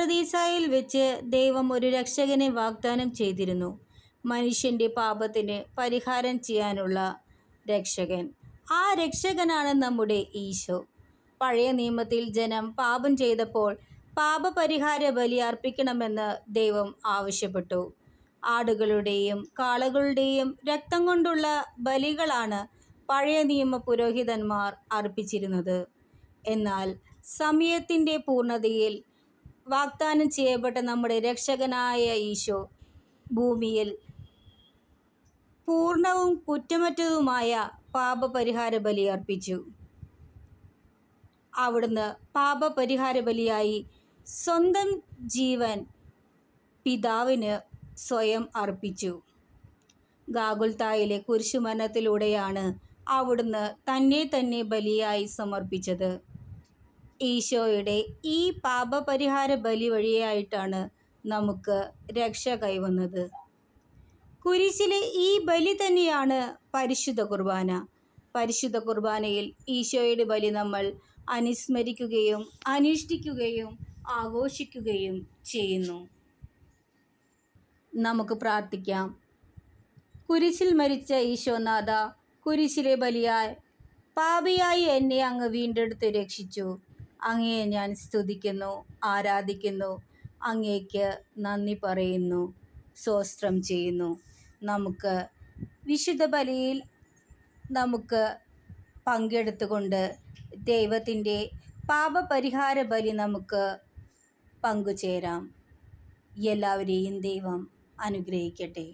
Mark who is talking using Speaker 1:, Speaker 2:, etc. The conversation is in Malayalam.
Speaker 1: പറുദീസായിൽ വെച്ച് ദൈവം ഒരു രക്ഷകനെ വാഗ്ദാനം ചെയ്തിരുന്നു. മനുഷ്യൻ്റെ പാപത്തിന് പരിഹാരം ചെയ്യാനുള്ള രക്ഷകൻ. ആ രക്ഷകനാണ് നമ്മുടെ ഈശോ. പഴയ നിയമത്തിൽ ജനം പാപം ചെയ്തപ്പോൾ പാപപരിഹാര ബലി അർപ്പിക്കണമെന്ന് ദൈവം ആവശ്യപ്പെട്ടു. ആടുകളുടെയും കാളകളുടെയും രക്തം കൊണ്ടുള്ള ബലികളാണ് പഴയ നിയമ പുരോഹിതന്മാർ അർപ്പിച്ചിരുന്നത്. എന്നാൽ സമയത്തിൻ്റെ പൂർണ്ണതയിൽ വാഗ്ദാനം ചെയ്യപ്പെട്ട നമ്മുടെ രക്ഷകനായ ഈശോ ഭൂമിയിൽ പൂർണ്ണവും കുറ്റമറ്റതുമായ പാപപരിഹാര ബലി അർപ്പിച്ചു. അവിടുന്ന് പാപപരിഹാര ബലിയായി സ്വന്തം ജീവൻ പിതാവിന് സ്വയം അർപ്പിച്ചു. ഗാഗുൽത്തായിലെ കുരിശുമരണത്തിലൂടെയാണ് അവിടുന്ന് തന്നെ ബലിയായി സമർപ്പിച്ചത്. ഈശോയുടെ ഈ പാപപരിഹാര ബലി വഴിയായിട്ടാണ് നമുക്ക് രക്ഷ കൈവന്നത്. കുരിശിലെ ഈ ബലി തന്നെയാണ് പരിശുദ്ധ കുർബാന. പരിശുദ്ധ കുർബാനയിൽ ഈശോയുടെ ബലി നമ്മൾ അനുസ്മരിക്കുകയും അനുഷ്ഠിക്കുകയും ആഘോഷിക്കുകയും ചെയ്യുന്നു. നമുക്ക് പ്രാർത്ഥിക്കാം. കുരിശിൽ മരിച്ച ഈശോനാഥ, കുരിശിലെ ബലിയായി പാപിയായി എന്നെ അങ്ങ് വീണ്ടെടുത്ത് രക്ഷിച്ചു. അങ്ങയെ ഞാൻ സ്തുതിക്കുന്നു, ആരാധിക്കുന്നു, അങ്ങേക്ക് നന്ദി പറയുന്നു, സ്തോത്രം ചെയ്യുന്നു. നമുക്ക് വിശുദ്ധ ബലിയിൽ നമുക്ക് പങ്കെടുത്തുകൊണ്ട് ദൈവത്തിൻ്റെ പാപപരിഹാര ബലി നമുക്ക് പങ്കുചേരാം. എല്ലാവരെയും ദൈവം അനുഗ്രഹിക്കട്ടെ.